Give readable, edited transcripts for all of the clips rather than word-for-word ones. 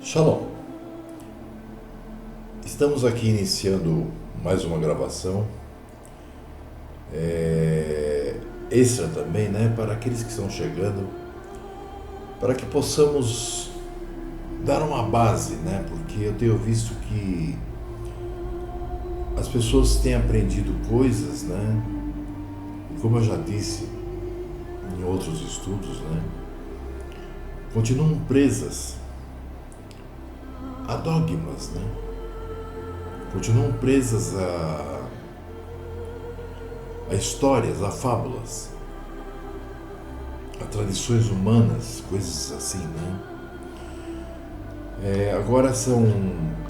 Shalom. Estamos aqui iniciando mais uma gravação extra também, né, para aqueles que estão chegando, para que possamos dar uma base, né, porque eu tenho visto que as pessoas têm aprendido coisas, né, e como eu já disse em outros estudos, né, continuam presas a dogmas, né? Continuam presas a histórias, a fábulas, a tradições humanas, coisas assim, né? Agora são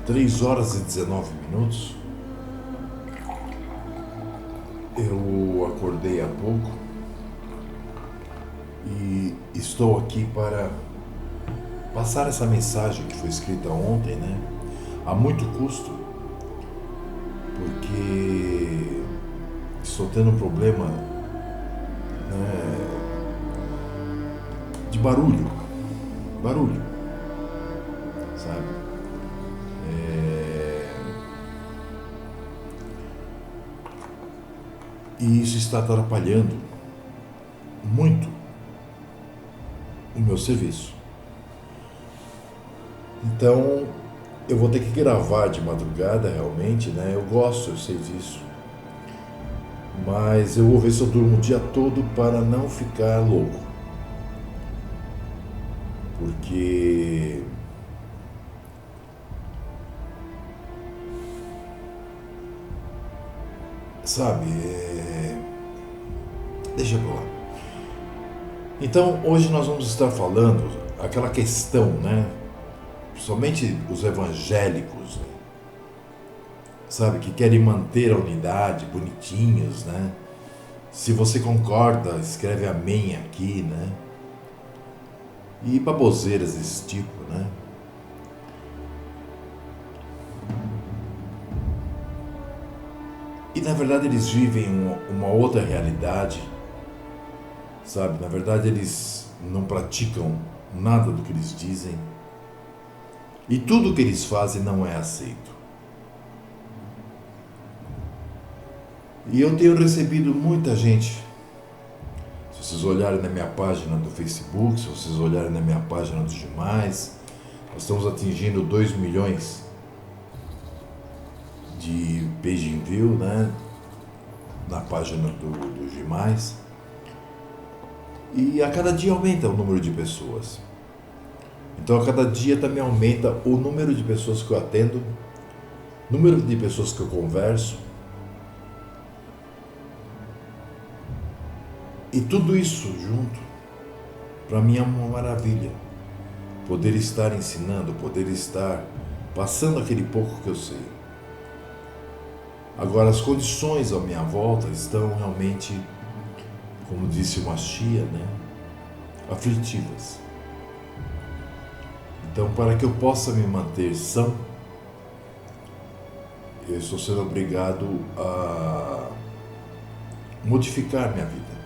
3 horas e 19 minutos. Eu acordei há pouco e estou aqui para passar essa mensagem que foi escrita ontem, né? A muito custo, porque estou tendo um problema, né, de barulho, sabe? E isso está atrapalhando muito o meu serviço. Então, eu vou ter que gravar de madrugada realmente, né? Eu sei disso. Mas eu vou ver se eu durmo o dia todo para não ficar louco. Porque sabe, deixa pra lá. Então, hoje nós vamos estar falando aquela questão, né? Somente os evangélicos, sabe, que querem manter a unidade, bonitinhos, né? Se você concorda, escreve amém aqui, né? E baboseiras desse tipo, né? E na verdade eles vivem uma outra realidade, sabe? Na verdade eles não praticam nada do que eles dizem. E tudo o que eles fazem não é aceito. E eu tenho recebido muita gente. Se vocês olharem na minha página do Facebook, se vocês olharem na minha página dos demais, nós estamos atingindo 2 milhões de page view, né? Na página dos demais. E a cada dia aumenta o número de pessoas. Então a cada dia também aumenta o número de pessoas que eu atendo, número de pessoas que eu converso. E tudo isso junto, para mim é uma maravilha. Poder estar ensinando, poder estar passando aquele pouco que eu sei. Agora as condições à minha volta estão realmente, como disse o Machia, né, aflitivas. Então, para que eu possa me manter são, eu estou sendo obrigado a modificar minha vida.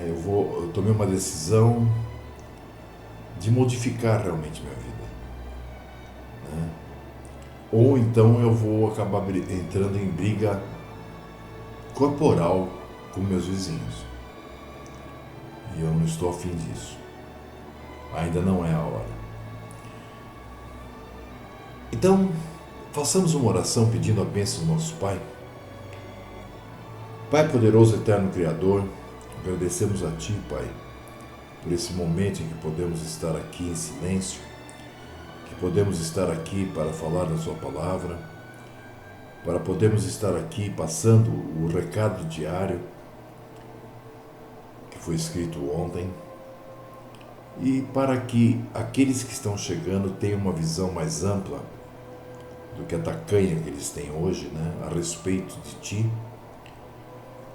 Eu tomei uma decisão de modificar realmente minha vida. Né? Ou então eu vou acabar entrando em briga corporal com meus vizinhos. E eu não estou afim disso. Ainda não é a hora. Então, façamos uma oração pedindo a bênção do nosso Pai. Pai poderoso, eterno Criador, agradecemos a Ti, Pai, por esse momento em que podemos estar aqui em silêncio, que podemos estar aqui para falar da Sua palavra, para podermos estar aqui passando o recado diário que foi escrito ontem, e para que aqueles que estão chegando tenham uma visão mais ampla do que a tacanha que eles têm hoje, né, a respeito de Ti,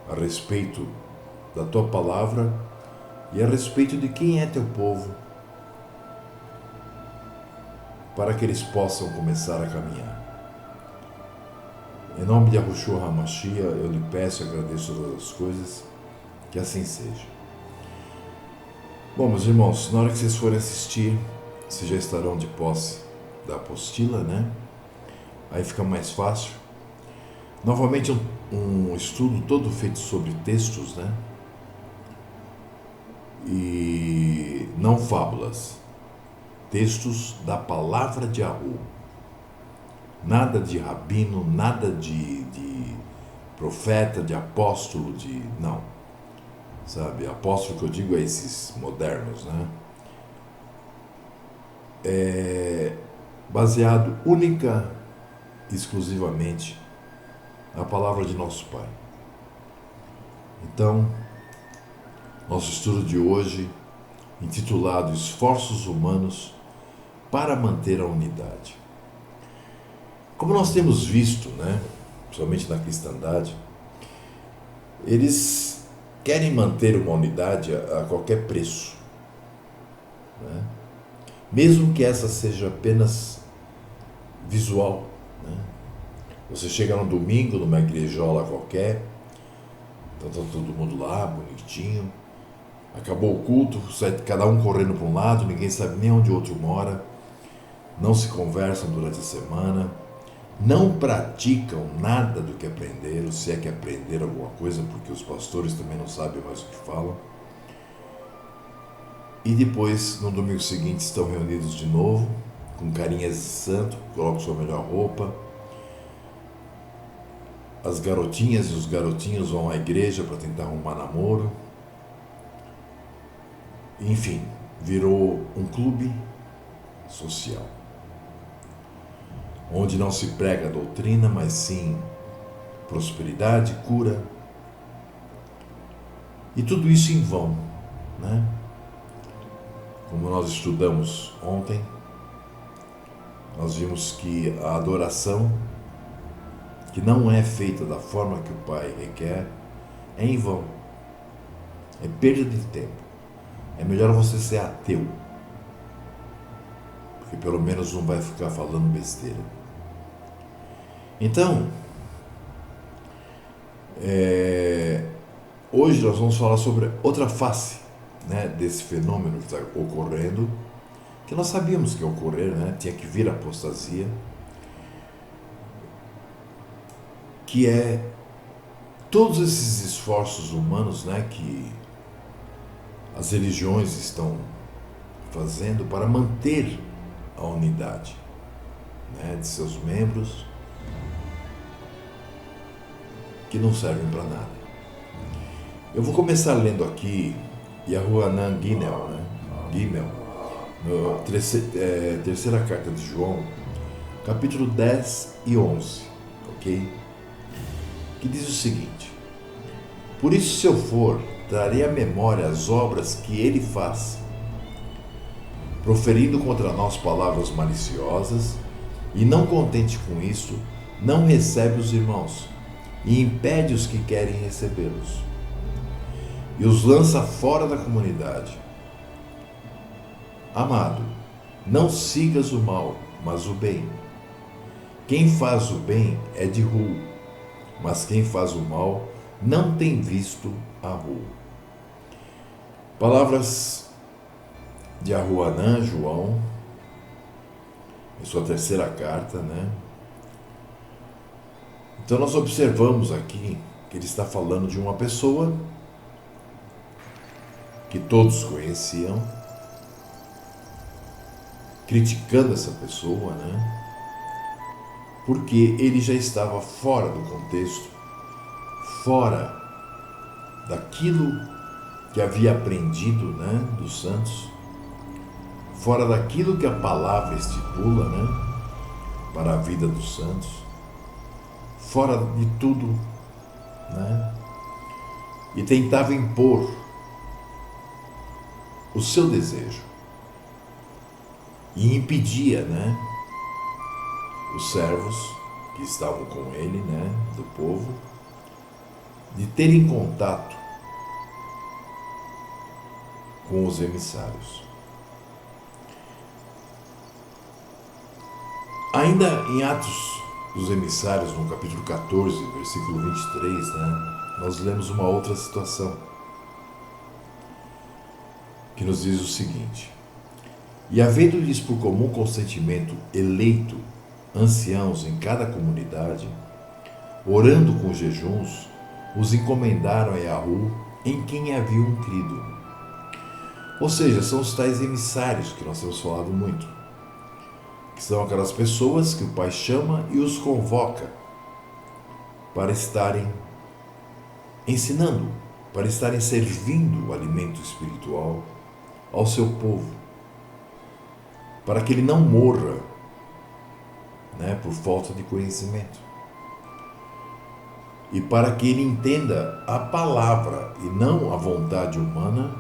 a respeito da Tua palavra e a respeito de quem é Teu povo, para que eles possam começar a caminhar. Em nome de Yahushua HaMashiach, eu lhe peço e agradeço todas as coisas, que assim seja. Bom, meus irmãos, na hora que vocês forem assistir, vocês já estarão de posse da apostila, né? Aí fica mais fácil. Novamente um estudo todo feito sobre textos, né? E não fábulas. Textos da palavra de Yahu. Nada de rabino, nada de profeta, de apóstolo, não. Sabe, apóstolo que eu digo é esses modernos, né? É baseado única e exclusivamente na palavra de nosso Pai. Então, nosso estudo de hoje, intitulado Esforços Humanos para Manter a Unidade. Como nós temos visto, né, principalmente na cristandade, eles querem manter uma unidade a qualquer preço, né? Mesmo que essa seja apenas visual, né? Você chega no domingo numa igrejola qualquer, tá todo mundo lá, bonitinho, acabou o culto, sai cada um correndo para um lado, ninguém sabe nem onde o outro mora, não se conversam durante a semana, não praticam nada do que aprenderam, se é que aprenderam alguma coisa, porque os pastores também não sabem mais o que falam. E depois, no domingo seguinte, estão reunidos de novo, com carinhas de santo, colocam sua melhor roupa. As garotinhas e os garotinhos vão à igreja para tentar arrumar namoro. Enfim, virou um clube social, onde não se prega doutrina, mas sim prosperidade, cura. E tudo isso em vão, né? Como nós estudamos ontem, nós vimos que a adoração, que não é feita da forma que o Pai requer, é em vão. É perda de tempo. É melhor você ser ateu, porque pelo menos não vai ficar falando besteira. Então, hoje nós vamos falar sobre outra face, né, desse fenômeno que está ocorrendo, que nós sabíamos que ia ocorrer, né? Tinha que vir a apostasia, que é todos esses esforços humanos, né, que as religiões estão fazendo para manter a unidade, né, de seus membros, que não servem para nada. Eu vou começar lendo aqui Yahuanan Gimel, né? Terceira carta de João, capítulo 10 e 11, ok? Que diz o seguinte: por isso, se eu for, trarei à memória as obras que ele faz, proferindo contra nós palavras maliciosas, e não contente com isso, não recebe os irmãos, e impede os que querem recebê-los, e os lança fora da comunidade. Amado, não sigas o mal, mas o bem. Quem faz o bem é de Hu, mas quem faz o mal não tem visto a Hu. Palavras de Yahuanan, João, em sua terceira carta, né? Então nós observamos aqui que ele está falando de uma pessoa que todos conheciam, criticando essa pessoa, né? Porque ele já estava fora do contexto, fora daquilo que havia aprendido, né, dos santos, fora daquilo que a palavra estipula, né, para a vida dos santos, fora de tudo, né, e tentava impor o seu desejo e impedia, né, os servos que estavam com ele, né, do povo, de terem contato com os emissários. Ainda em Atos dos Emissários, no capítulo 14, versículo 23, né, nós lemos uma outra situação que nos diz o seguinte: E havendo-lhes por comum consentimento eleito anciãos em cada comunidade, orando com jejuns, os encomendaram a Yahu, em quem haviam crido. Ou seja, são os tais emissários que nós temos falado muito, que são aquelas pessoas que o Pai chama e os convoca para estarem ensinando, para estarem servindo o alimento espiritual ao seu povo, para que ele não morra, por falta de conhecimento, e para que ele entenda a palavra e não a vontade humana,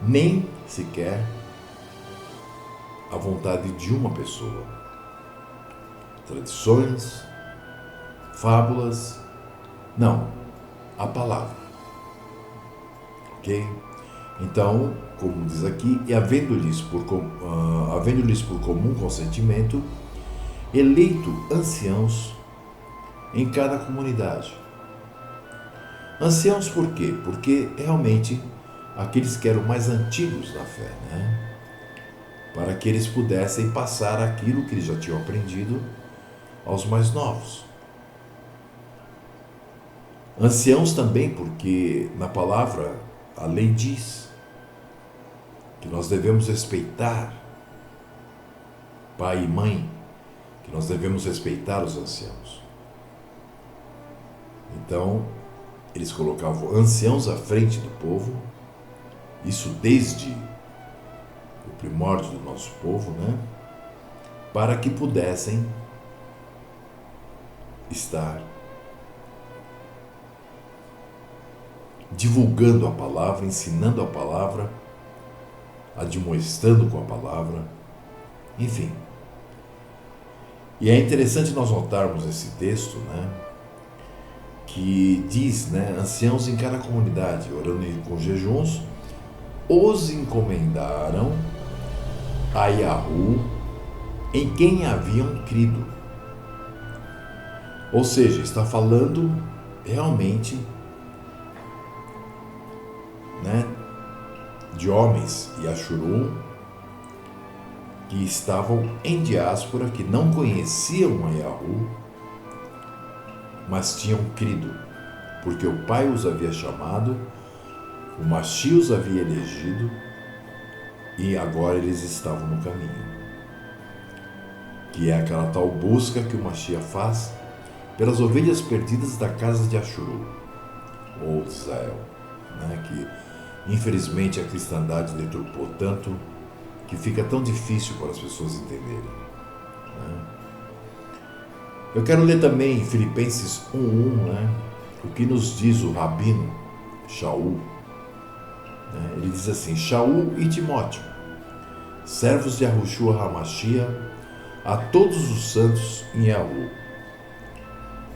nem sequer a vontade de uma pessoa. Tradições, fábulas, não, a palavra. Ok? Então, como diz aqui, e havendo-lhes por comum consentimento, eleito anciãos em cada comunidade. Anciãos por quê? Porque realmente aqueles que eram mais antigos na fé, para que eles pudessem passar aquilo que eles já tinham aprendido aos mais novos. Anciãos também porque na palavra a lei diz que nós devemos respeitar pai e mãe, que nós devemos respeitar os anciãos. Então, eles colocavam anciãos à frente do povo, isso desde o primórdio do nosso povo, para que pudessem estar divulgando a palavra, ensinando a palavra, admoestando com a palavra, enfim. E é interessante nós notarmos esse texto, que diz, anciãos em cada comunidade, orando com jejuns, os encomendaram a Yahu, em quem haviam crido. Ou seja, está falando realmente de homens e Ashurum que estavam em diáspora, que não conheciam a Yahu, mas tinham crido, porque o Pai os havia chamado, o Mashiach os havia elegido e agora eles estavam no caminho, que é aquela tal busca que o Mashiach faz pelas ovelhas perdidas da casa de Ashurum, ou de Israel, que infelizmente a cristandade deturpou tanto que fica tão difícil para as pessoas entenderem. Eu quero ler também em Filipenses 1:1, o que nos diz o Rabino Shaul. Ele diz assim: Shaul e Timóteo, servos de Yahushua HaMashiach, a todos os santos em Yahu,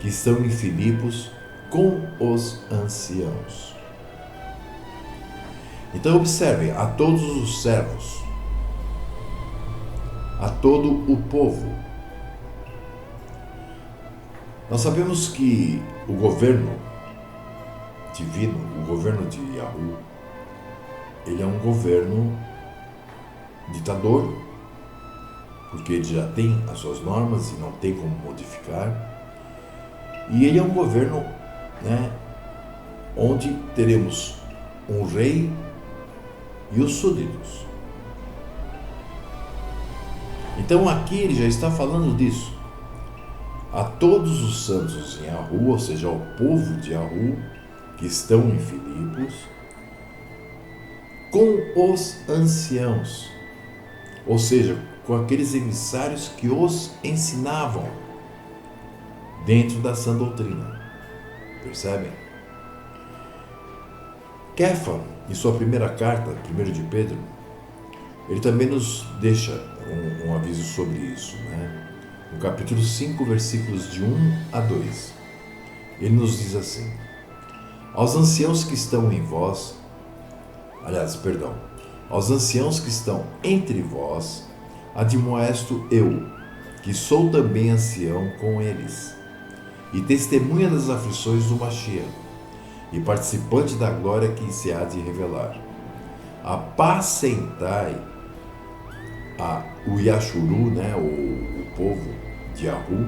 que estão em Filipos com os anciãos. Então observem, a todos os servos, a todo o povo. Nós sabemos que o governo divino, o governo de Yahu, ele é um governo ditador, porque ele já tem as suas normas e não tem como modificar. E ele é um governo, onde teremos um rei e os súditos. Então aqui ele já está falando disso. A todos os santos em Yahu, ou seja, ao povo de Yahu, que estão em Filipos, com os anciãos, ou seja, com aqueles emissários que os ensinavam dentro da sã doutrina. Percebem? Kefa, em sua primeira carta, 1 de Pedro, ele também nos deixa um aviso sobre isso, No capítulo 5, versículos de 1-2, ele nos diz assim: aos anciãos que estão em vós, aos anciãos que estão entre vós, admoesto eu, que sou também ancião com eles, e testemunha das aflições do Mashiach, e participante da glória que se há de revelar. Apacentai o Yashuru, né, o povo de Yahu,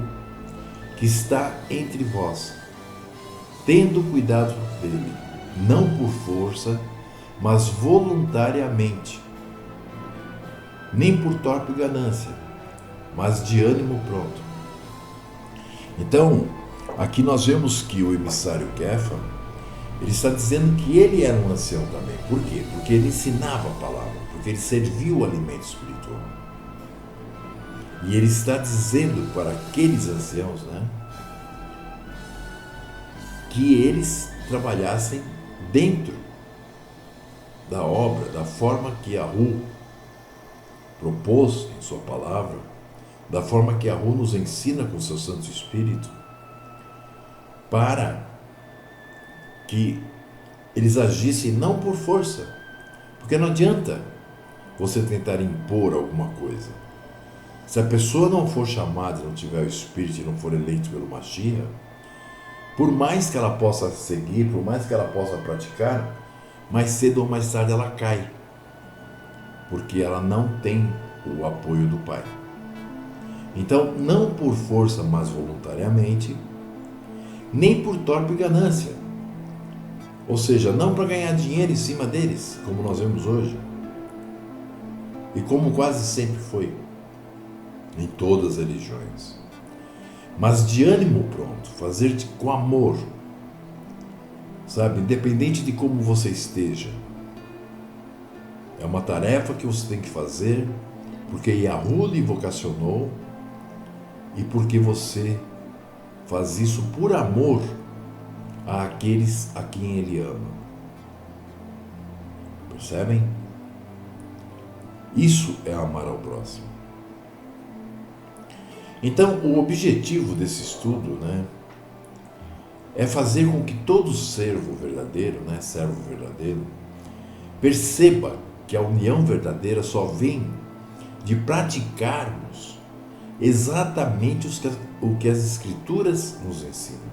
que está entre vós, tendo cuidado dele, não por força, mas voluntariamente, nem por torpe ganância, mas de ânimo pronto. Então, aqui nós vemos que o emissário Kefa, ele está dizendo que ele era um ancião também. Por quê? Porque ele ensinava a palavra, porque ele serviu o alimento espiritual. E ele está dizendo para aqueles anciãos, né, que eles trabalhassem dentro da obra, da forma que Yahu propôs em sua palavra, da forma que Yahu nos ensina com seu Santo Espírito, para que eles agissem não por força, porque não adianta você tentar impor alguma coisa. Se a pessoa não for chamada, não tiver o Espírito e não for eleito pelo Mashiach, por mais que ela possa seguir, por mais que ela possa praticar, mais cedo ou mais tarde ela cai, porque ela não tem o apoio do Pai. Então, não por força, mas voluntariamente, nem por torpe ganância. Ou seja, não para ganhar dinheiro em cima deles, como nós vemos hoje, e como quase sempre foi, em todas as religiões. Mas de ânimo pronto, fazer com amor, sabe? Independente de como você esteja. É uma tarefa que você tem que fazer, porque Yahu lhe vocacionou e porque você faz isso por amor àqueles a quem ele ama. Percebem? Isso é amar ao próximo. Então, o objetivo desse estudo, né, é fazer com que todo servo verdadeiro, né, perceba que a união verdadeira só vem de praticarmos exatamente o que as Escrituras nos ensinam.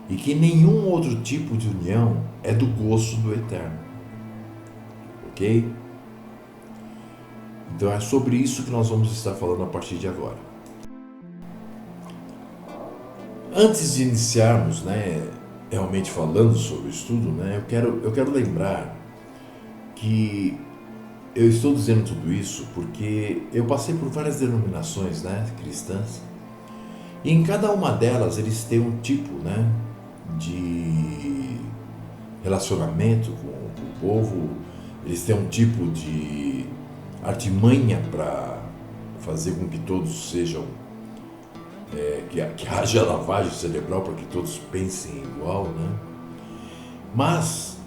E que nenhum outro tipo de união é do gosto do Eterno. Ok? Então é sobre isso que nós vamos estar falando a partir de agora. Antes de iniciarmos, né, realmente falando sobre o estudo, né, eu quero lembrar que eu estou dizendo tudo isso porque eu passei por várias denominações, né, cristãs, e em cada uma delas eles têm um tipo, né, de relacionamento com o povo, eles têm um tipo de artimanha para fazer com que todos sejam, que haja lavagem cerebral para que todos pensem igual, né? Mas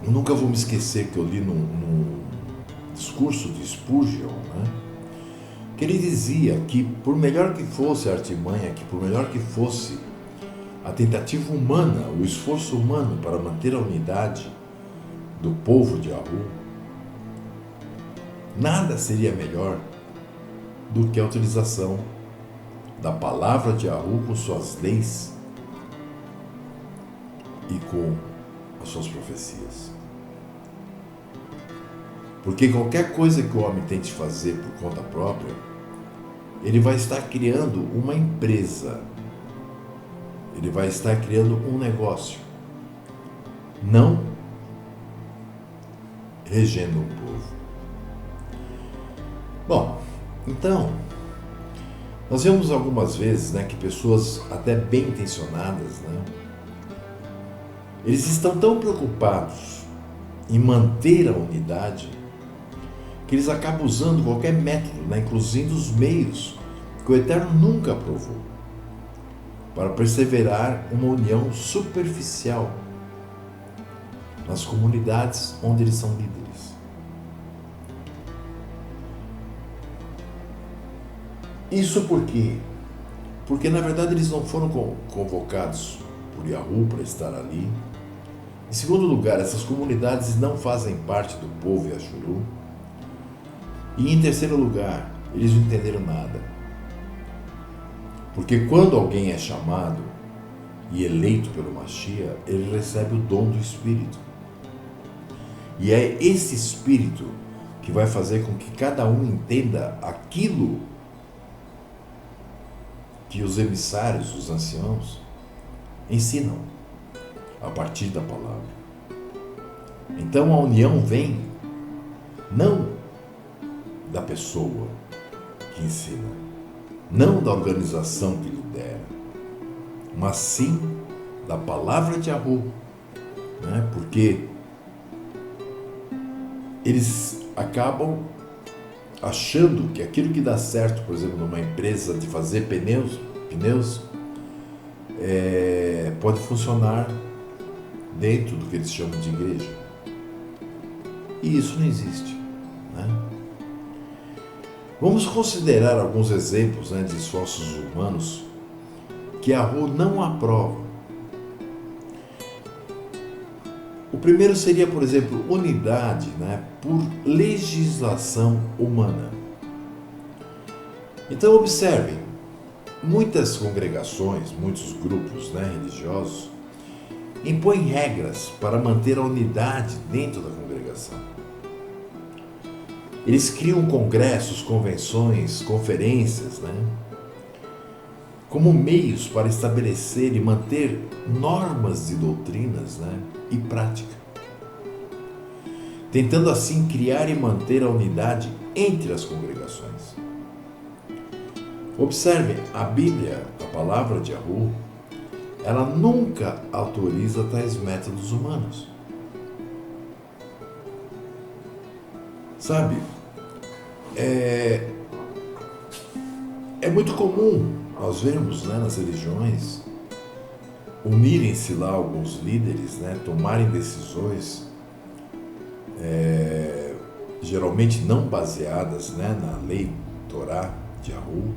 eu nunca vou me esquecer que eu li num discurso de Spurgeon, né, que ele dizia que por melhor que fosse a artimanha, que por melhor que fosse a tentativa humana, o esforço humano para manter a unidade do povo de Yahu, nada seria melhor do que a utilização da palavra de Yahu com suas leis e com as suas profecias. Porque qualquer coisa que o homem tente fazer por conta própria, ele vai estar criando uma empresa, ele vai estar criando um negócio, não regendo um povo. Bom, então, nós vemos algumas vezes, né, que pessoas até bem intencionadas, né, eles estão tão preocupados em manter a unidade que eles acabam usando qualquer método, né, inclusive os meios que o Eterno nunca aprovou, para perseverar uma união superficial nas comunidades onde eles são líderes. Isso por quê? Porque na verdade eles não foram convocados por Yahu para estar ali. Em segundo lugar, essas comunidades não fazem parte do povo Yashuru. E em terceiro lugar, eles não entenderam nada. Porque quando alguém é chamado e eleito pelo Mashiach, ele recebe o dom do Espírito. E é esse Espírito que vai fazer com que cada um entenda aquilo que os emissários, os anciãos, ensinam a partir da palavra. Então a união vem não da pessoa que ensina, não da organização que lidera, mas sim da palavra de Yahweh, né? Porque eles acabam achando que aquilo que dá certo, por exemplo, numa empresa de fazer pneus pode funcionar dentro do que eles chamam de igreja. E isso não existe, né? Vamos considerar alguns exemplos, né, de esforços humanos que Yahweh não aprova. O primeiro seria, por exemplo, unidade, né, por legislação humana. Então, observem, muitas congregações, muitos grupos, né, religiosos impõem regras para manter a unidade dentro da congregação. Eles criam congressos, convenções, conferências, né, como meios para estabelecer e manter normas de doutrinas, né, e prática, tentando assim criar e manter a unidade entre as congregações. Observe, a Bíblia, a palavra de Yahweh, ela nunca autoriza tais métodos humanos. Sabe, é muito comum nós vemos, né, nas religiões, unirem-se lá alguns líderes, né, tomarem decisões geralmente não baseadas, né, na lei Torá de Yahweh,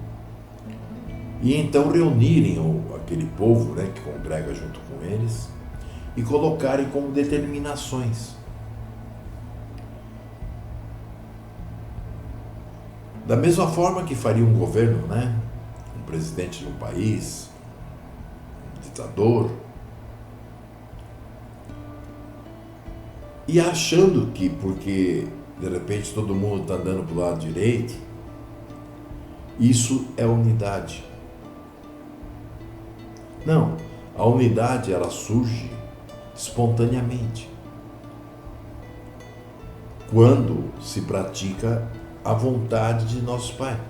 e então reunirem aquele povo, né, que congrega junto com eles e colocarem como determinações. Da mesma forma que faria um governo, né, um presidente de um país, um ditador, e achando que porque de repente todo mundo está andando para o lado direito, isso é unidade. Não, a unidade ela surge espontaneamente quando se pratica a vontade de nosso Pai.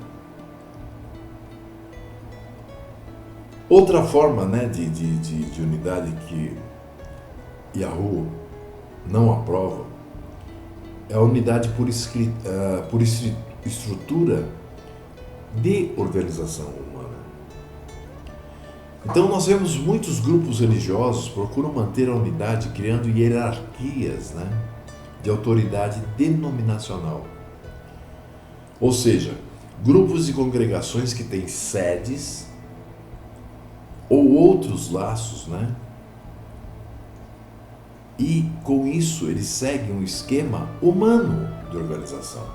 Outra forma, né, de unidade que Yahweh não aprova é a unidade por estrutura de organização humana. Então nós vemos muitos grupos religiosos procuram manter a unidade criando hierarquias, né, de autoridade denominacional. Ou seja, grupos e congregações que têm sedes ou outros laços, né? E com isso eles seguem um esquema humano de organização.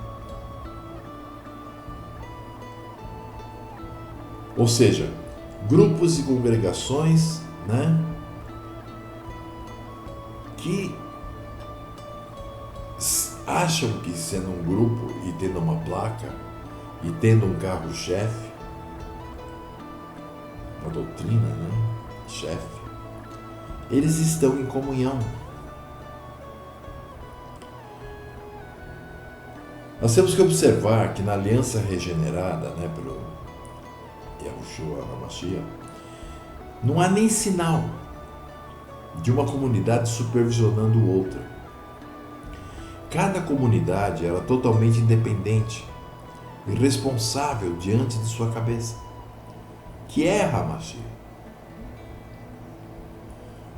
Ou seja, grupos e congregações, né, que acham que sendo um grupo e tendo uma placa e tendo um carro-chefe, uma doutrina, né, chefe, eles estão em comunhão. Nós temos que observar que na aliança regenerada, né, pelo Yahushua HaMashiach, não há nem sinal de uma comunidade supervisionando outra. Cada comunidade era totalmente independente e responsável diante de sua cabeça, que é HaMashiach.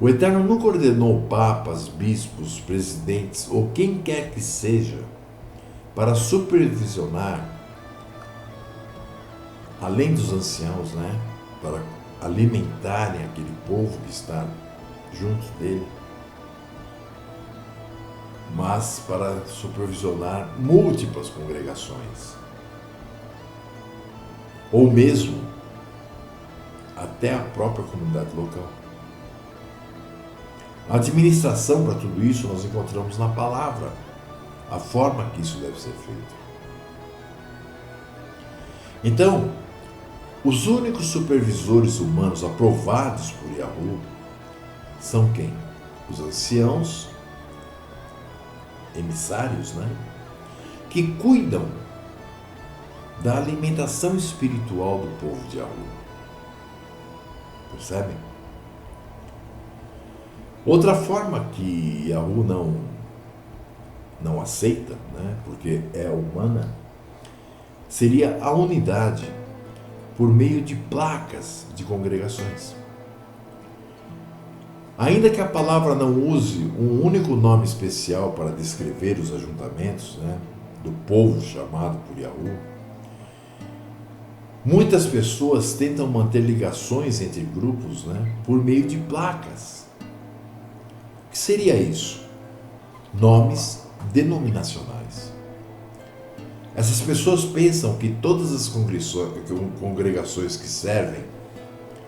O Eterno nunca ordenou papas, bispos, presidentes ou quem quer que seja para supervisionar, além dos anciãos, né, para alimentarem aquele povo que está junto dele, mas para supervisionar múltiplas congregações, ou mesmo até a própria comunidade local. A administração para tudo isso nós encontramos na palavra, a forma que isso deve ser feito. Então, os únicos supervisores humanos aprovados por Yahu são quem? Os anciãos, emissários, né? Que cuidam da alimentação espiritual do povo de Yahu. Percebem? Outra forma que Yahu não aceita, né? Porque é humana, seria a unidade por meio de placas de congregações. Ainda que a palavra não use um único nome especial para descrever os ajuntamentos, né, do povo chamado por Yahu, muitas pessoas tentam manter ligações entre grupos, né, por meio de placas. O que seria isso? Nomes denominacionais. Essas pessoas pensam que todas as congregações que servem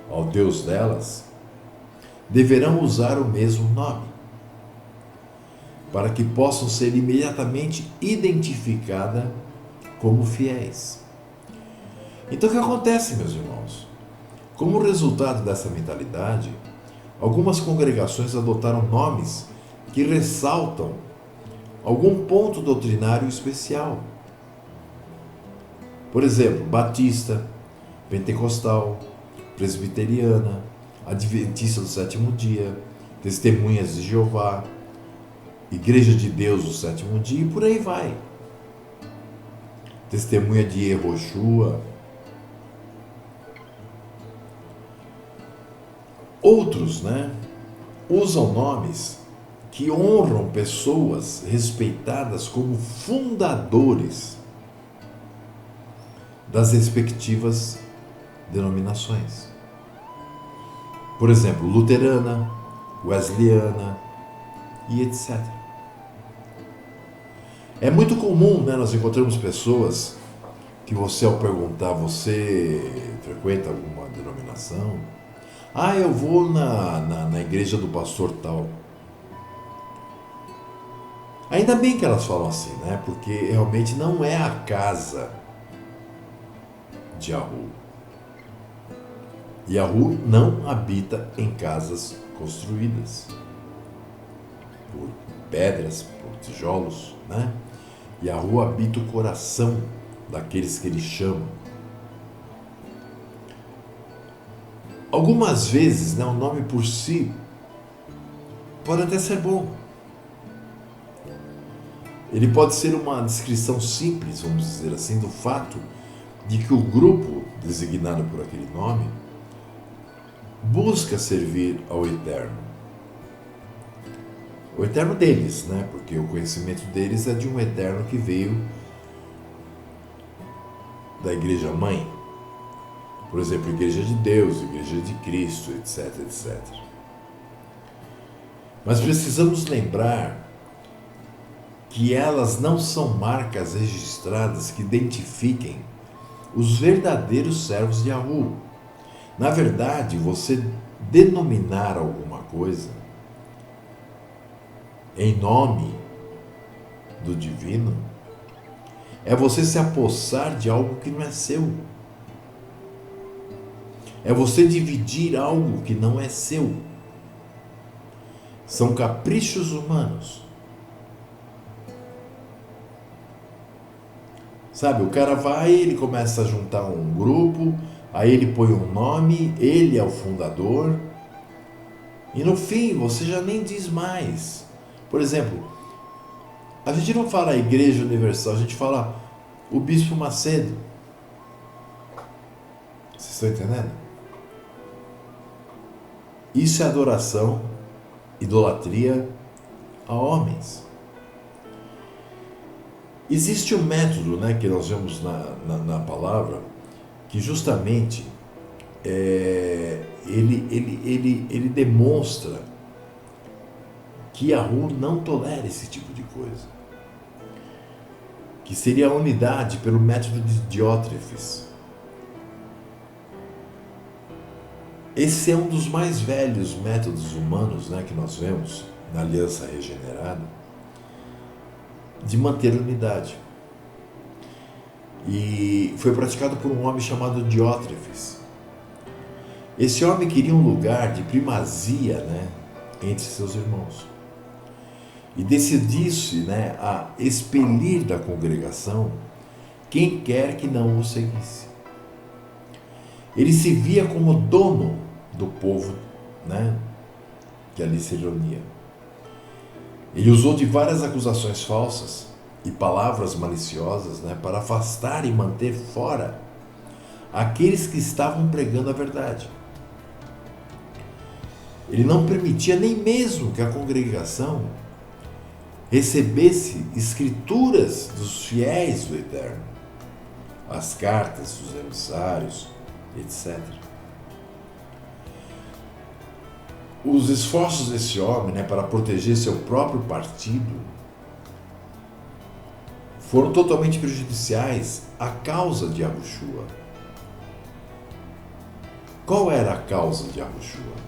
ao Deus delas deverão usar o mesmo nome, para que possam ser imediatamente identificadas como fiéis. Então o que acontece, meus irmãos? Como resultado dessa mentalidade, algumas congregações adotaram nomes que ressaltam algum ponto doutrinário especial. Por exemplo, Batista, Pentecostal, Presbiteriana, Adventista do Sétimo Dia, Testemunhas de Jeová, Igreja de Deus do Sétimo Dia e por aí vai. Testemunha de Yehoshua. Outros, né, usam nomes que honram pessoas respeitadas como fundadores das respectivas denominações. Por exemplo, luterana, wesleyana e etc. É muito comum, né, nós encontramos pessoas que você, ao perguntar, você frequenta alguma denominação? Ah, eu vou na igreja do pastor tal. Ainda bem que elas falam assim, né? Porque realmente não é a casa de Yahu. Yahu não habita em casas construídas por pedras, por tijolos, né? Yahu habita o coração daqueles que ele chama. Algumas vezes, né, o nome por si pode até ser bom. Ele pode ser uma descrição simples, vamos dizer assim, do fato de que o grupo designado por aquele nome busca servir ao Eterno. O Eterno deles, né? Porque o conhecimento deles é de um Eterno que veio da Igreja Mãe. Por exemplo, Igreja de Deus, Igreja de Cristo, etc, etc. Mas precisamos lembrar que elas não são marcas registradas que identifiquem os verdadeiros servos de Yahu. Na verdade, você denominar alguma coisa em nome do divino é você se apossar de algo que não é seu. É você dividir algo que não é seu. São caprichos humanos. Sabe, o cara vai, ele começa a juntar um grupo, aí ele põe um nome, ele é o fundador, e no fim você já nem diz mais. Por exemplo, a gente não fala Igreja Universal, a gente fala o Bispo Macedo. Vocês estão entendendo? Isso é adoração, idolatria a homens. Existe um método, né, que nós vemos na palavra, que justamente ele demonstra que Yahu não tolera esse tipo de coisa. Que seria a unidade pelo método de Diótrefes. Esse é um dos mais velhos métodos humanos, né, que nós vemos na Aliança Regenerada, de manter a unidade. E foi praticado por um homem chamado Diótrefes. Esse homem queria um lugar de primazia, né, entre seus irmãos. E decidiu-se, né, a expelir da congregação quem quer que não o seguisse. Ele se via como dono do povo, né, que ali se reunia. Ele usou de várias acusações falsas e palavras maliciosas, né, para afastar e manter fora aqueles que estavam pregando a verdade. Ele não permitia nem mesmo que a congregação recebesse escrituras dos fiéis do Eterno, as cartas dos emissários, etc. Os esforços desse homem, né, para proteger seu próprio partido foram totalmente prejudiciais à causa de Yahushua. Qual era a causa de Yahushua?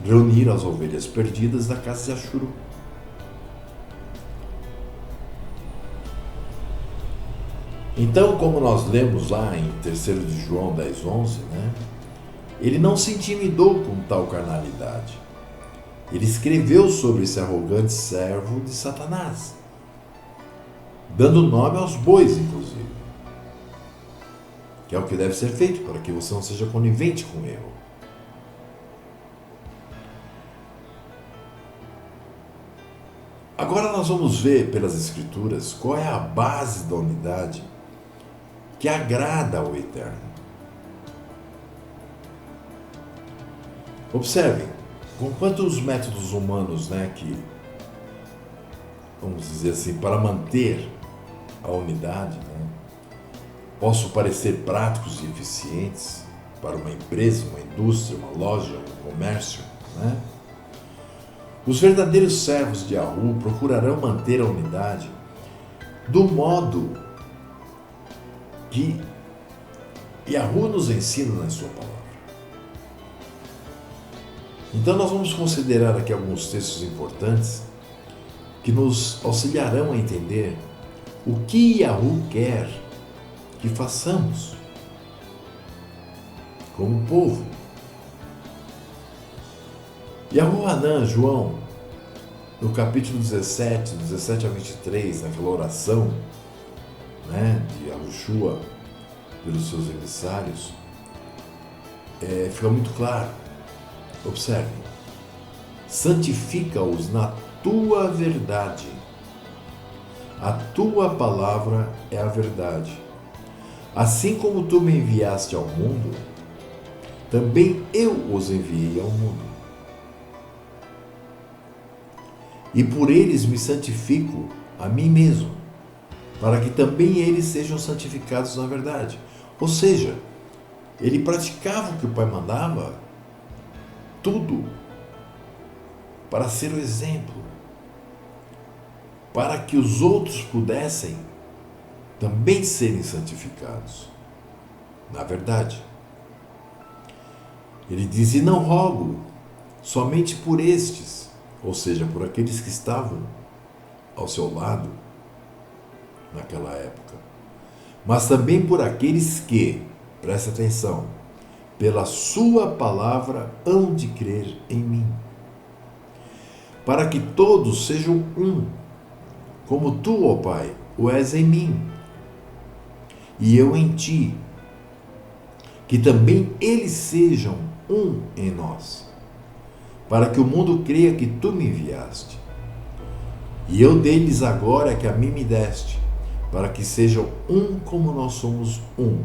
Reunir as ovelhas perdidas da casa de Ashuru. Então, como nós lemos lá em 3 de João 10:11, né, ele não se intimidou com tal carnalidade. Ele escreveu sobre esse arrogante servo de Satanás, dando nome aos bois, inclusive, que é o que deve ser feito para que você não seja conivente com o erro. Agora nós vamos ver pelas Escrituras qual é a base da unidade que agrada ao Eterno. Observem, com quantos métodos humanos, né, que, vamos dizer assim, para manter a unidade, né, possam parecer práticos e eficientes para uma empresa, uma indústria, uma loja, um comércio, né? Os verdadeiros servos de Yahu procurarão manter a unidade do modo que Yahu nos ensina na sua palavra. Então nós vamos considerar aqui alguns textos importantes que nos auxiliarão a entender o que Yahu quer que façamos como povo. Yahuanã, João, no capítulo 17 a 23, naquela oração, né, de Yahushua pelos seus emissários, fica muito claro. Observe: santifica-os na tua verdade. A tua palavra é a verdade. Assim como tu me enviaste ao mundo, também eu os enviei ao mundo. E por eles me santifico a mim mesmo, para que também eles sejam santificados na verdade. Ou seja, ele praticava o que o Pai mandava, tudo para ser o exemplo, para que os outros pudessem também serem santificados na verdade. Ele diz: e não rogo somente por estes, ou seja, por aqueles que estavam ao seu lado naquela época, mas também por aqueles que, presta atenção, pela sua palavra hão de crer em mim, para que todos sejam um, como tu, ó Pai, o és em mim, e eu em ti, que também eles sejam um em nós, para que o mundo creia que tu me enviaste. E eu dei-lhes agora que a mim me deste, para que sejam um como nós somos um.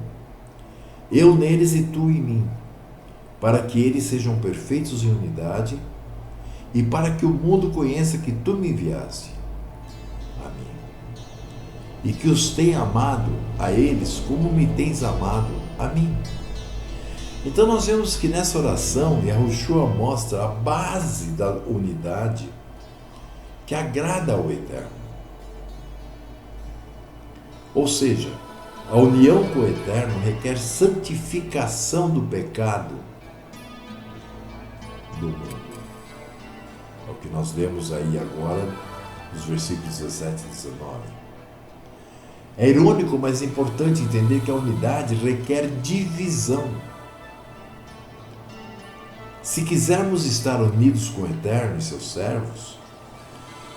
Eu neles e tu em mim, para que eles sejam perfeitos em unidade, e para que o mundo conheça que tu me enviaste a mim, e que os tenha amado a eles como me tens amado a mim. Então nós vemos que nessa oração Yahushua mostra a base da unidade que agrada ao Eterno. Ou seja, a união com o Eterno requer santificação do pecado do mundo. É o que nós lemos aí agora nos versículos 17 e 19. É irônico, mas é importante entender que a unidade requer divisão. Se quisermos estar unidos com o Eterno e seus servos,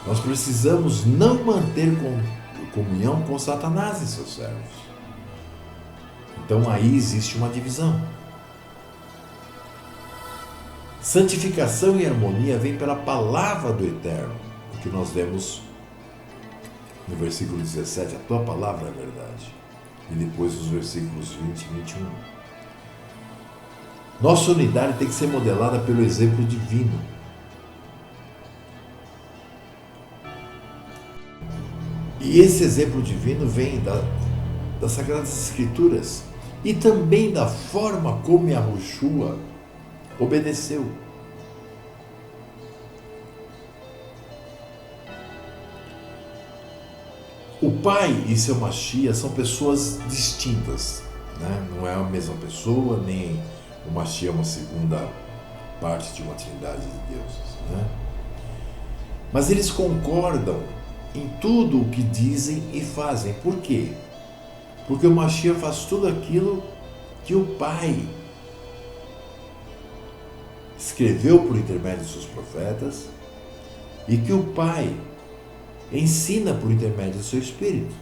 nós precisamos não manter comunhão com Satanás e seus servos. Então aí existe uma divisão. Santificação e harmonia vem pela palavra do Eterno, o que nós lemos no versículo 17, a tua palavra é verdade. E depois os versículos 20 e 21. Nossa unidade tem que ser modelada pelo exemplo divino. E esse exemplo divino vem das Sagradas Escrituras e também da forma como Yahushua obedeceu. O Pai e seu Mashiach são pessoas distintas, né? Não é a mesma pessoa, nem o Mashiach é uma segunda parte de uma trindade de deuses, né? Mas eles concordam em tudo o que dizem e fazem. Por quê? Porque o Mashiach faz tudo aquilo que o Pai escreveu por intermédio de seus profetas e que o Pai ensina por intermédio do seu Espírito.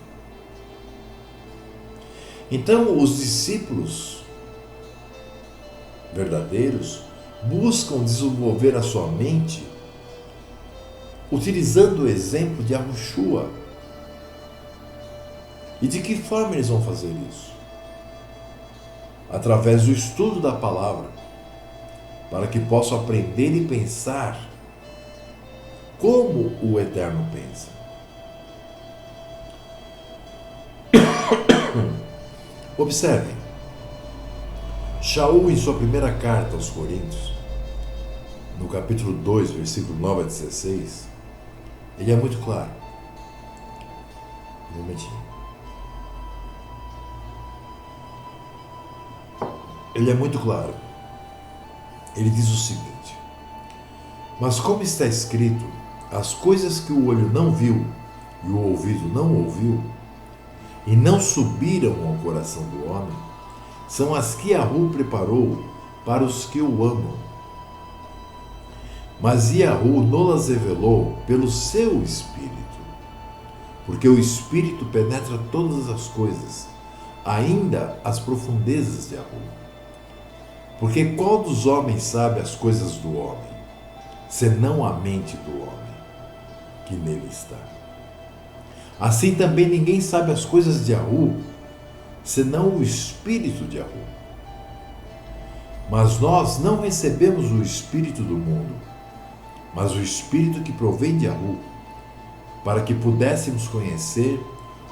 Então, os discípulos verdadeiros buscam desenvolver a sua mente utilizando o exemplo de Yahushua. E de que forma eles vão fazer isso? Através do estudo da palavra, para que possam aprender e pensar como o Eterno pensa. Observem, Shaul, em sua primeira carta aos Coríntios, no capítulo 2, versículo 9 a 16, ele é muito claro. Um momentinho. Ele é muito claro. Ele diz o seguinte: mas como está escrito, as coisas que o olho não viu e o ouvido não ouviu, e não subiram ao coração do homem, são as que Yahu preparou para os que o amam. Mas Yahu nolas revelou pelo seu Espírito, porque o Espírito penetra todas as coisas, ainda as profundezas de Yahu. Porque qual dos homens sabe as coisas do homem, senão a mente do homem que nele está? Assim também ninguém sabe as coisas de Yahu, senão o Espírito de Yahu. Mas nós não recebemos o Espírito do mundo, mas o Espírito que provém de Yahu, para que pudéssemos conhecer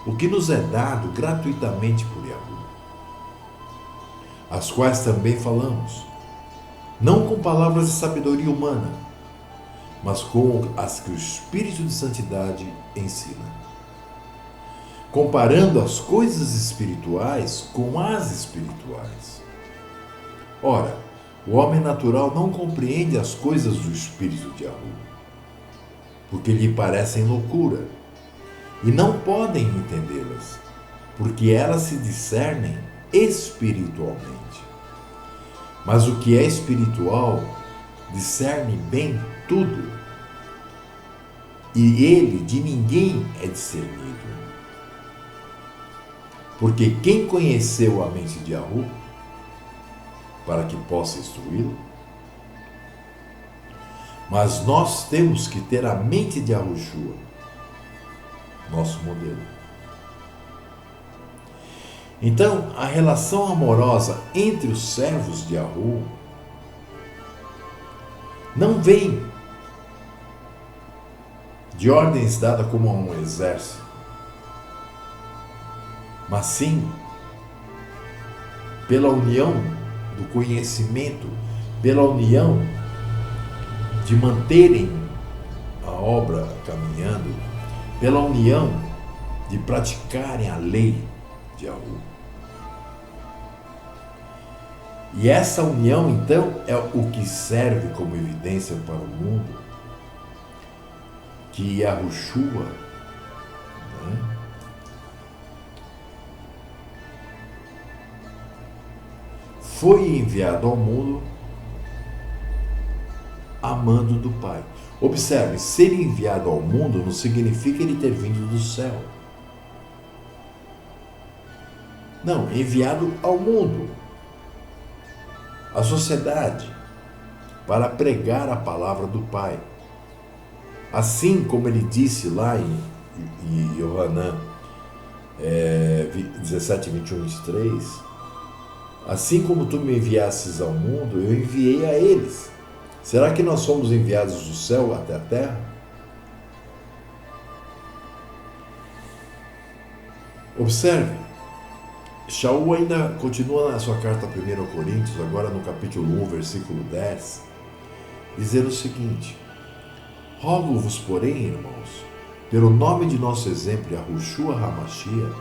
o que nos é dado gratuitamente por Yahu, as quais também falamos, não com palavras de sabedoria humana, mas com as que o Espírito de Santidade ensina, comparando as coisas espirituais com as espirituais. Ora, o homem natural não compreende as coisas do Espírito de Yahu, porque lhe parecem loucura, e não podem entendê-las, porque elas se discernem espiritualmente. Mas o que é espiritual discerne bem tudo, e ele de ninguém é discernido. Porque quem conheceu a mente de Yahu, para que possa instruí-lo? Mas nós temos que ter a mente de Yahushua, nosso modelo. Então, a relação amorosa entre os servos de Yahu não vem de ordens dadas como a um exército, mas sim pela união do conhecimento, pela união de manterem a obra caminhando, pela união de praticarem a lei de Yahu. E essa união, então, é o que serve como evidência para o mundo que Yahushua, né, foi enviado ao mundo amando do Pai. Observe, ser enviado ao mundo não significa ele ter vindo do céu. Não, enviado ao mundo, à sociedade, para pregar a palavra do Pai. Assim como ele disse lá em Yohanan 17, 21, 23, assim como tu me enviasses ao mundo, eu enviei a eles. Será que nós somos enviados do céu até a terra? Observe, Shaul ainda continua na sua carta 1 Coríntios, agora no capítulo 1, versículo 10, dizendo o seguinte: rogo-vos, porém, irmãos, pelo nome de nosso exemplo, Yahushua HaMashiach,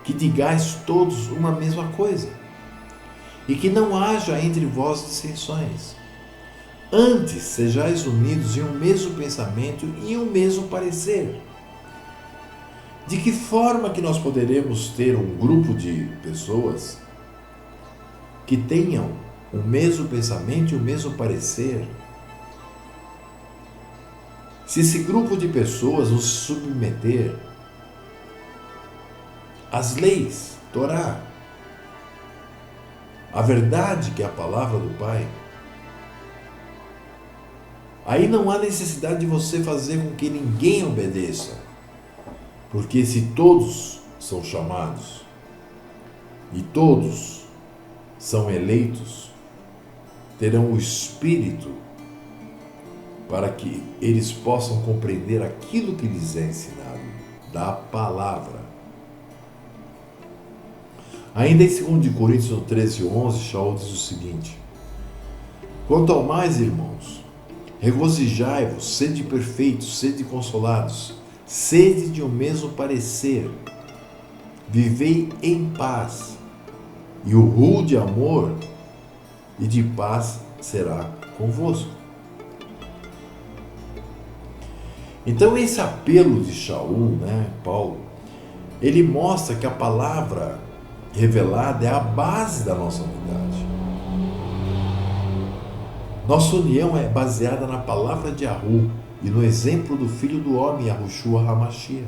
que digais todos uma mesma coisa, e que não haja entre vós dissensões. Antes, sejais unidos em um mesmo pensamento e em um mesmo parecer. De que forma que nós poderemos ter um grupo de pessoas que tenham o mesmo pensamento e o mesmo parecer, se esse grupo de pessoas nos submeter às leis, Torá, a verdade que é a palavra do Pai? Aí não há necessidade de você fazer com que ninguém obedeça, porque se todos são chamados e todos são eleitos, terão o Espírito para que eles possam compreender aquilo que lhes é ensinado, da palavra. Ainda em 2 Coríntios 13, 11, Shaul diz o seguinte: quanto ao mais, irmãos, regozijai-vos, sede perfeitos, sede consolados, sede de um mesmo parecer, vivei em paz, e o ru de amor e de paz será convosco. Então esse apelo de Shaul, Paulo, ele mostra que a palavra revelada é a base da nossa unidade. Nossa união é baseada na palavra de Yahu e no exemplo do Filho do Homem, Yahushua HaMashiach.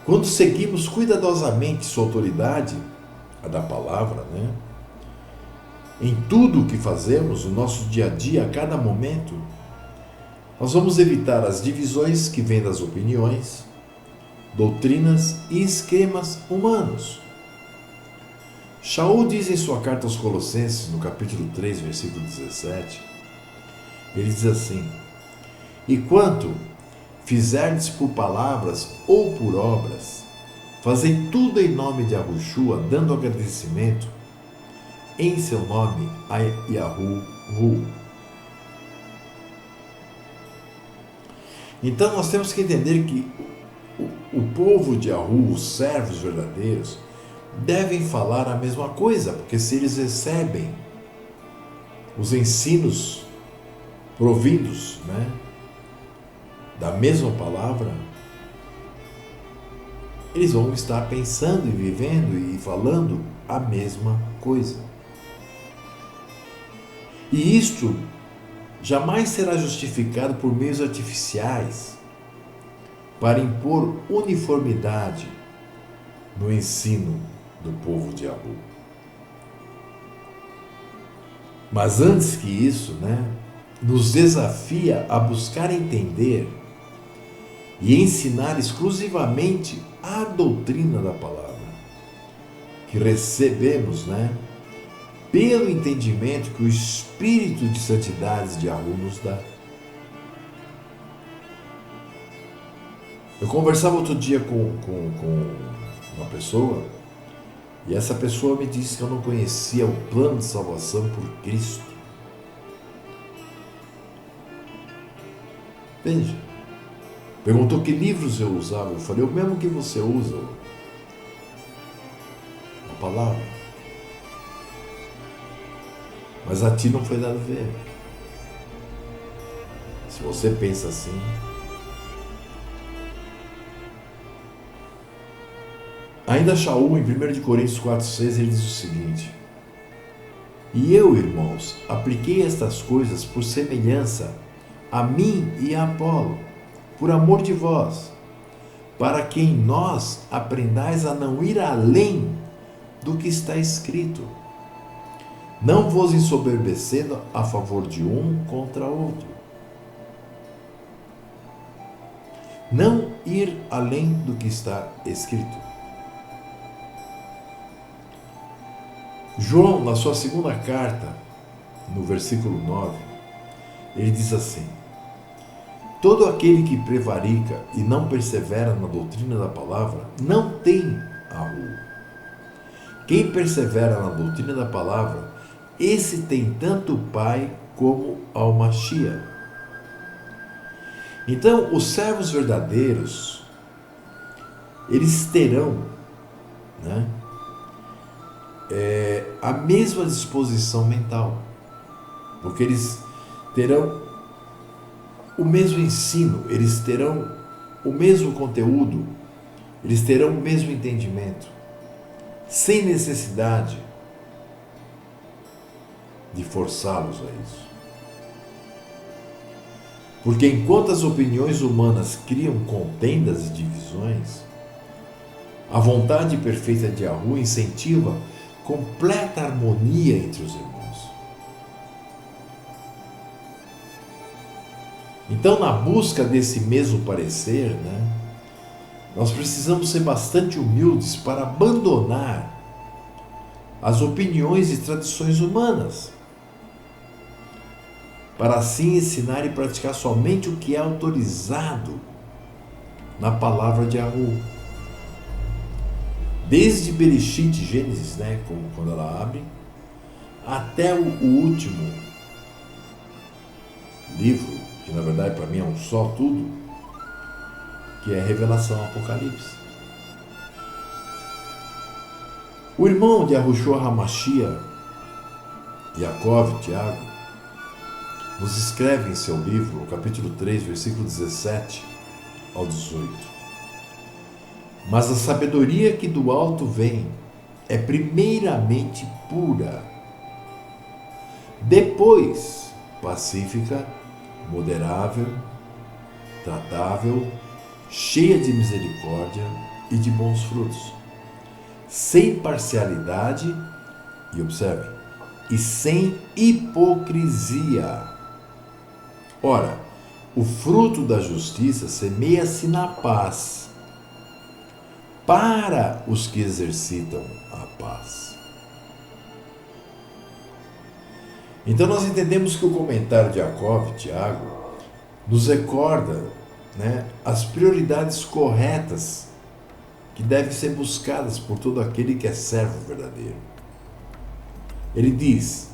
Quando seguimos cuidadosamente sua autoridade, a da palavra, em tudo o que fazemos, no nosso dia a dia, a cada momento, nós vamos evitar as divisões que vêm das opiniões, doutrinas e esquemas humanos. Shaul diz em sua carta aos Colossenses, no capítulo 3, versículo 17, ele diz assim: e quanto fizerdes por palavras ou por obras, fazei tudo em nome de Yahushua, dando agradecimento em seu nome a Yahu. Então nós temos que entender que o povo de Yahu, os servos verdadeiros, devem falar a mesma coisa, porque se eles recebem os ensinos provindos, da mesma palavra, eles vão estar pensando e vivendo e falando a mesma coisa. E isto jamais será justificado por meios artificiais para impor uniformidade no ensino do povo de Yahu. Mas antes que isso, nos desafia a buscar entender e ensinar exclusivamente a doutrina da palavra que recebemos, pelo entendimento que o Espírito de Santidade de Yahu nos dá. Eu conversava outro dia com uma pessoa, e essa pessoa me disse que eu não conhecia o plano de salvação por Cristo. Veja, perguntou que livros eu usava. Eu falei: o mesmo que você usa, a palavra. Mas a ti não foi dado ver. Se você pensa assim, ainda Shaul, em 1 Coríntios 4,6, ele diz o seguinte: e eu, irmãos, apliquei estas coisas por semelhança a mim e a Apolo, por amor de vós, para que em nós aprendais a não ir além do que está escrito, não vos ensoberbecendo a favor de um contra outro. Não ir além do que está escrito. João, na sua segunda carta, no versículo 9, ele diz assim: todo aquele que prevarica e não persevera na doutrina da palavra não tem arru. Quem persevera na doutrina da palavra, esse tem tanto o Pai como ao Machia. Então, os servos verdadeiros, eles terão, né, a mesma disposição mental, porque eles terão o mesmo ensino, eles terão o mesmo conteúdo, eles terão o mesmo entendimento, sem necessidade de forçá-los a isso. Porque enquanto as opiniões humanas criam contendas e divisões, a vontade perfeita de Yahu incentiva completa harmonia entre os irmãos. Então, na busca desse mesmo parecer, né, nós precisamos ser bastante humildes para abandonar as opiniões e tradições humanas, para assim ensinar e praticar somente o que é autorizado na palavra de Yahu. Desde Bereshit, Gênesis, né, quando ela abre, até o último livro, que na verdade para mim é um só tudo, que é Revelação, Apocalipse. O irmão de Yahushua HaMashiach, Yaakov, Tiago, nos escreve em seu livro, no capítulo 3, versículo 17 ao 18. Mas a sabedoria que do alto vem é primeiramente pura, depois pacífica, moderável, tratável, cheia de misericórdia e de bons frutos, sem parcialidade, e observe, e sem hipocrisia. Ora, o fruto da justiça semeia-se na paz, para os que exercitam a paz. Então nós entendemos que o comentário de Yaakov, Tiago, nos recorda, né, as prioridades corretas que devem ser buscadas por todo aquele que é servo verdadeiro. Ele diz: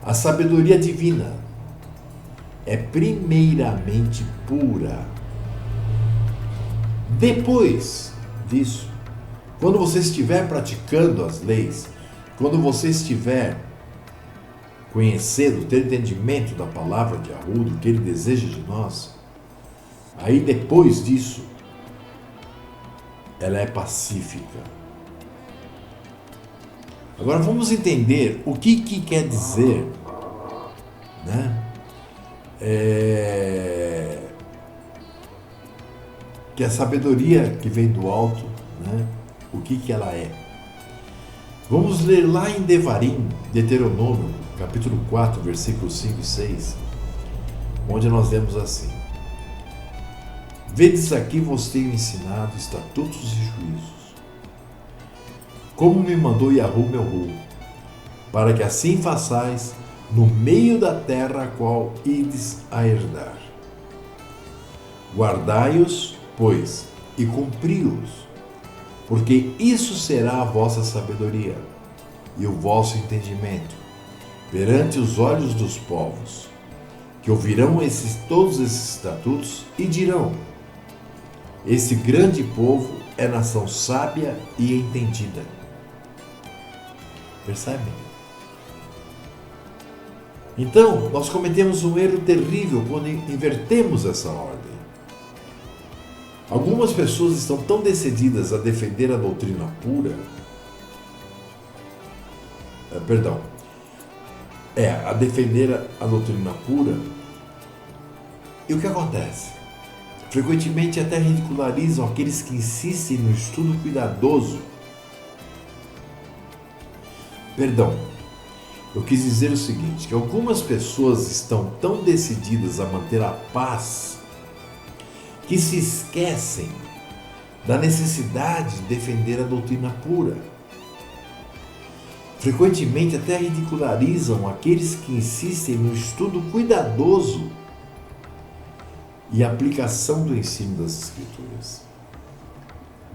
a sabedoria divina é primeiramente pura. Depois disso, quando você estiver praticando as leis, quando você estiver conhecendo, ter entendimento da palavra de Yahu, do que ele deseja de nós, aí depois disso, ela é pacífica. Agora vamos entender o que quer dizer, né, que a sabedoria que vem do alto, né, o que ela é. Vamos ler lá em Devarim, Deuteronômio, capítulo 4, versículos 5 e 6, onde nós lemos assim: vedes aqui vos tenho ensinado estatutos e juízos, como me mandou Yahu meu Hu, para que assim façais no meio da terra a qual ides a herdar. Guardai-os, pois, e cumpri-os, porque isso será a vossa sabedoria e o vosso entendimento perante os olhos dos povos, que ouvirão todos esses estatutos e dirão: esse grande povo é nação sábia e entendida. Percebem? Então, nós cometemos um erro terrível quando invertemos essa ordem. Algumas pessoas estão tão decididas a defender a doutrina pura, a defender a doutrina pura, e o que acontece? Frequentemente até ridicularizam aqueles que insistem no estudo cuidadoso. Eu quis dizer o seguinte, que algumas pessoas estão tão decididas a manter a paz que se esquecem da necessidade de defender a doutrina pura. Frequentemente até ridicularizam aqueles que insistem no estudo cuidadoso e aplicação do ensino das Escrituras,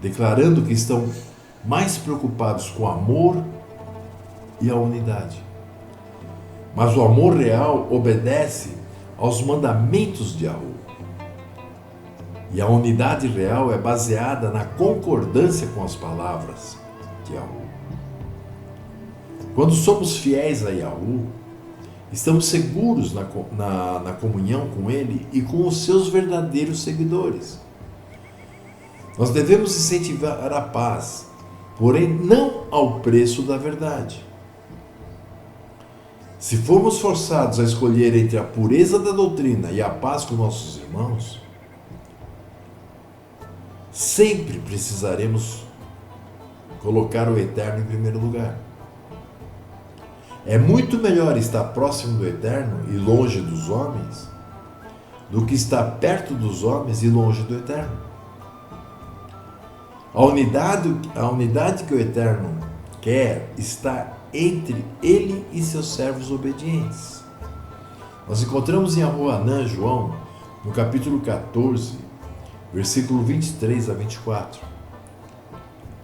declarando que estão mais preocupados com o amor e a unidade. Mas o amor real obedece aos mandamentos de Yahu. E a unidade real é baseada na concordância com as palavras de Yahu. Quando somos fiéis a Yahu, estamos seguros na comunhão com Ele e com os seus verdadeiros seguidores. Nós devemos incentivar a paz, porém não ao preço da verdade. Se formos forçados a escolher entre a pureza da doutrina e a paz com nossos irmãos, sempre precisaremos colocar o eterno em primeiro lugar. É muito melhor estar próximo do eterno e longe dos homens do que estar perto dos homens e longe do eterno. A unidade que o eterno quer está entre ele e seus servos obedientes. Nós encontramos em Aruanã, João, no capítulo 14, versículo 23 a 24.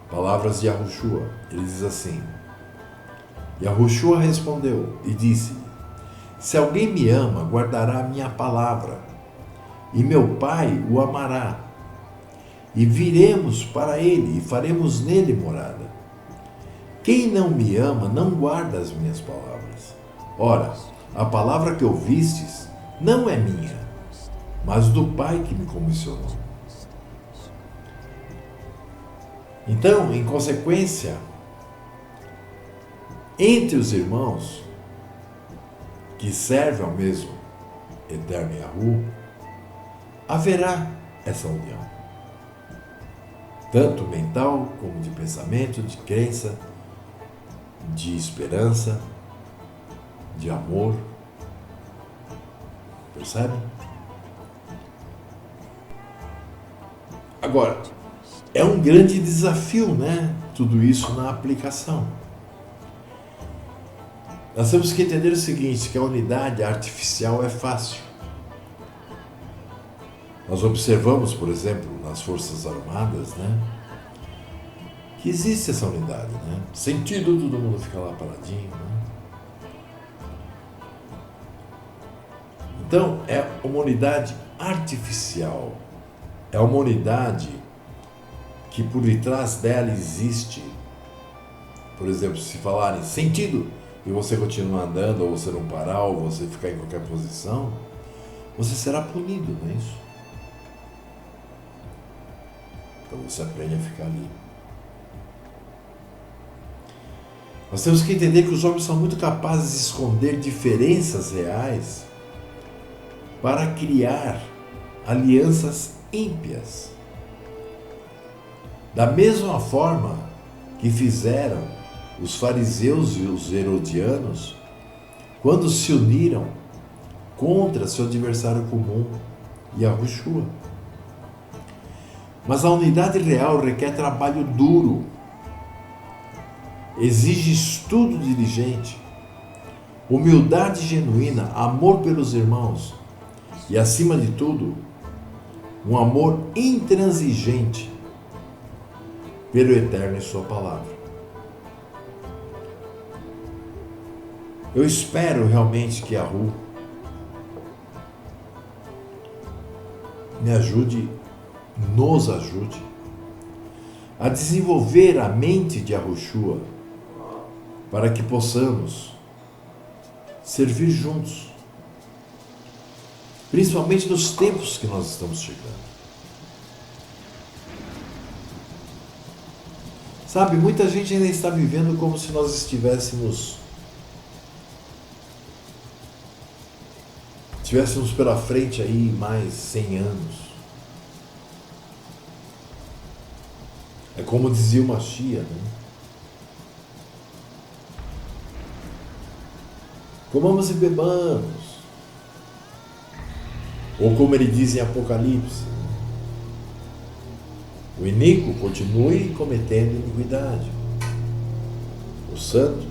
Palavras de Yahushua. Ele diz assim: Yahushua respondeu e disse: se alguém me ama, guardará a minha palavra, e meu Pai o amará, e viremos para ele e faremos nele morada. Quem não me ama não guarda as minhas palavras. Ora, a palavra que ouvistes não é minha, mas do Pai que me comissionou. Então, em consequência, entre os irmãos que servem ao mesmo eterno Yahu, haverá essa união, tanto mental como de pensamento, de crença, de esperança, de amor. Percebe? Agora, é um grande desafio, né? Tudo isso na aplicação. Nós temos que entender o seguinte, que a unidade artificial é fácil. Nós observamos, por exemplo, nas Forças Armadas, né, que existe essa unidade, né? Sentido, todo mundo fica lá paradinho, né? Então, é uma unidade artificial. É uma unidade que por detrás dela existe, por exemplo, se falarem sentido, e você continuar andando, ou você não parar, ou você ficar em qualquer posição, você será punido, não é isso? Então você aprende a ficar ali. Nós temos que entender que os homens são muito capazes de esconder diferenças reais para criar alianças ímpias. Da mesma forma que fizeram os fariseus e os herodianos quando se uniram contra seu adversário comum, Yahushua. Mas a unidade real requer trabalho duro, exige estudo diligente, humildade genuína, amor pelos irmãos e, acima de tudo, um amor intransigente pelo Eterno e sua palavra. Eu espero realmente que Yahu me ajude, nos ajude a desenvolver a mente de Yahushua para que possamos servir juntos, principalmente nos tempos que nós estamos chegando. Sabe, muita gente ainda está vivendo como se nós estivéssemos pela frente aí mais 100 anos. É como dizia o Mashiach, né? Comamos e bebamos. Ou como ele diz em Apocalipse, o iníquo continue cometendo iniquidade. O santo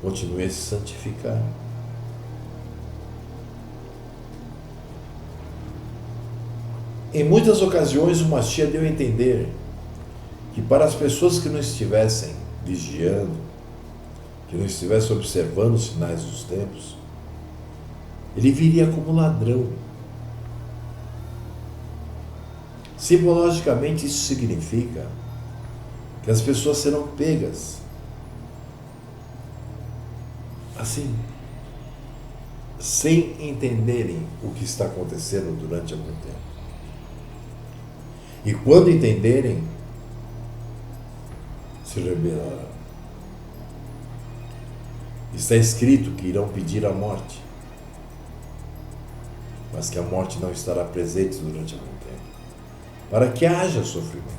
continue a se santificar. Em muitas ocasiões o Mashiach deu a entender que para as pessoas que não estivessem vigiando, que não estivessem observando os sinais dos tempos, ele viria como ladrão. Simbologicamente isso significa que as pessoas serão pegas assim, sem entenderem o que está acontecendo durante algum tempo. E quando entenderem, se rebelarão. Está escrito que irão pedir a morte, mas que a morte não estará presente durante algum tempo, para que haja sofrimento.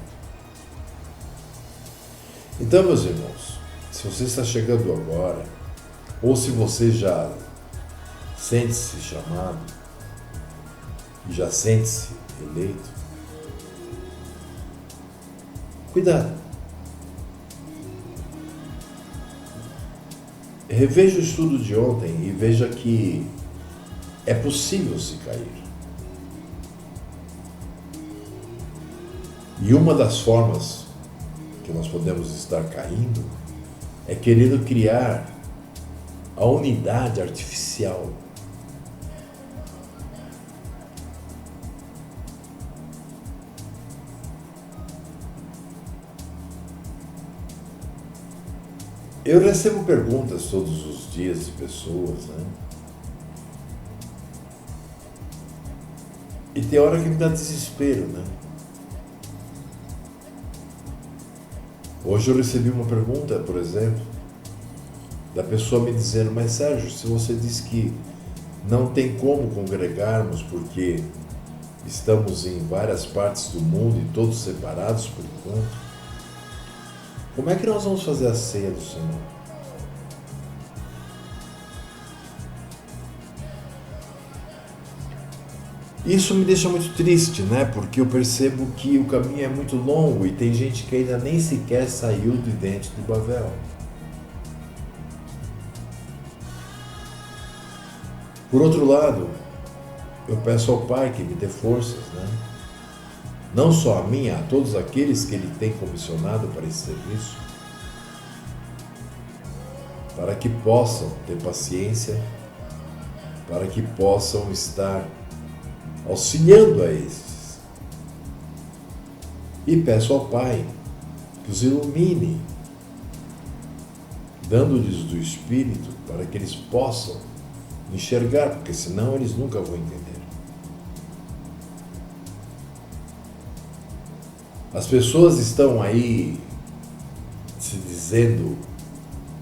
Então, meus irmãos, se você está chegando agora, ou se você já sente-se chamado, e já sente-se eleito, cuidado. Reveja o estudo de ontem e veja que é possível se cair. E uma das formas que nós podemos estar caindo é querendo criar a unidade artificial. Eu recebo perguntas todos os dias de pessoas, né? E tem hora que me dá desespero, né? Hoje eu recebi uma pergunta, por exemplo, da pessoa me dizendo: mas Sérgio, se você diz que não tem como congregarmos porque estamos em várias partes do mundo e todos separados por enquanto, como é que nós vamos fazer a ceia do Senhor? Isso me deixa muito triste, né? Porque eu percebo que o caminho é muito longo e tem gente que ainda nem sequer saiu de dentro de Babel. Por outro lado, eu peço ao Pai que me dê forças, né? Não só a mim, a todos aqueles que Ele tem comissionado para esse serviço, para que possam ter paciência, para que possam estar auxiliando a esses. E peço ao Pai que os ilumine, dando-lhes do Espírito, para que eles possam enxergar, porque senão eles nunca vão entender. As pessoas estão aí se dizendo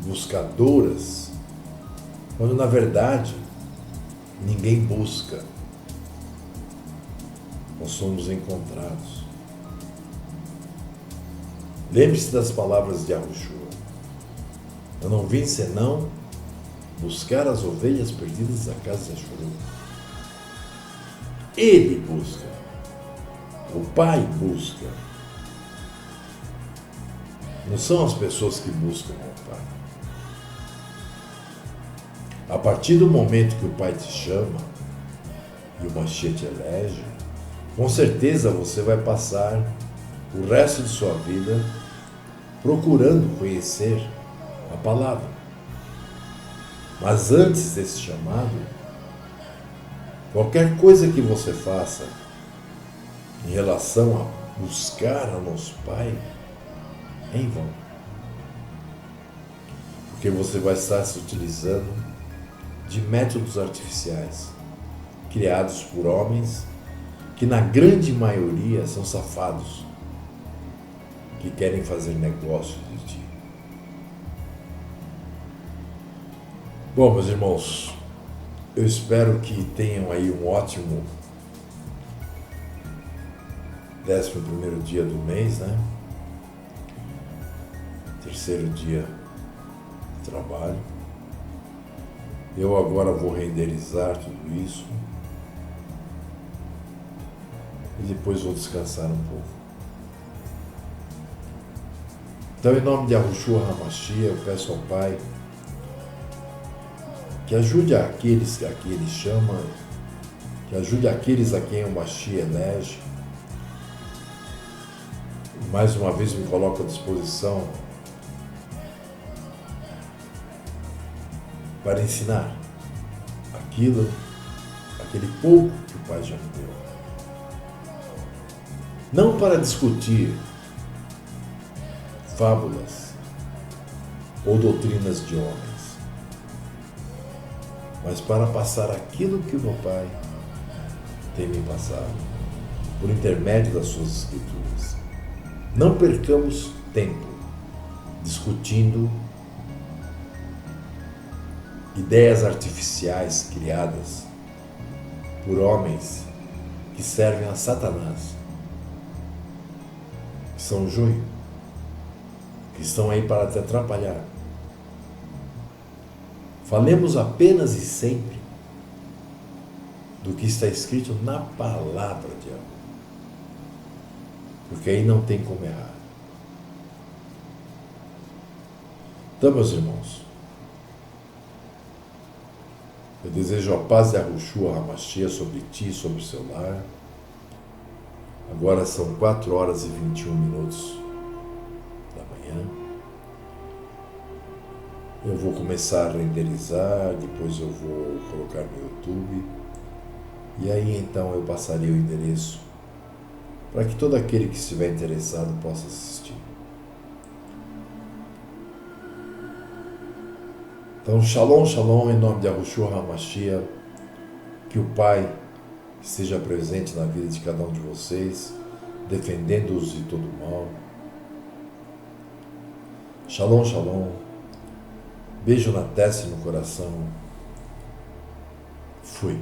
buscadoras, quando na verdade ninguém busca. Nós somos encontrados. Lembre-se das palavras de Yahushua: eu não vim senão buscar as ovelhas perdidas da casa de Ashuru. Ele busca, o Pai busca. Não são as pessoas que buscam o Pai. A partir do momento que o Pai te chama e o Mashiach te elege, com certeza você vai passar o resto de sua vida procurando conhecer a palavra. Mas antes desse chamado, qualquer coisa que você faça em relação a buscar ao nosso Pai é em vão. Porque você vai estar se utilizando de métodos artificiais criados por homens que na grande maioria são safados, que querem fazer negócio de ti. Bom, meus irmãos, eu espero que tenham aí um ótimo 11º dia do mês, né? Terceiro dia de trabalho. Eu agora vou renderizar tudo isso e depois vou descansar um pouco. Então, em nome de Yahushua HaMashiach, eu peço ao Pai que ajude aqueles a que Ele chama, que ajude aqueles a quem o Mashiach elege. E mais uma vez me coloco à disposição para ensinar aquele pouco que o Pai já me deu. Não para discutir fábulas ou doutrinas de homens, mas para passar aquilo que o meu Pai tem me passado, por intermédio das suas Escrituras. Não percamos tempo discutindo ideias artificiais criadas por homens que servem a Satanás, que são joio, que estão aí para te atrapalhar. Falemos apenas e sempre do que está escrito na palavra de Deus, porque aí não tem como errar. Então, meus irmãos, eu desejo a paz de Yahushua HaMashiach sobre ti e sobre o seu lar. Agora são 4h21 da manhã. Eu vou começar a renderizar, depois eu vou colocar no YouTube. E aí então eu passarei o endereço para que todo aquele que estiver interessado possa assistir. Então, shalom, shalom, em nome de Yahushua HaMashiach, que o Pai esteja presente na vida de cada um de vocês, defendendo-os de todo mal. Shalom, shalom, beijo na testa e no coração. Fui.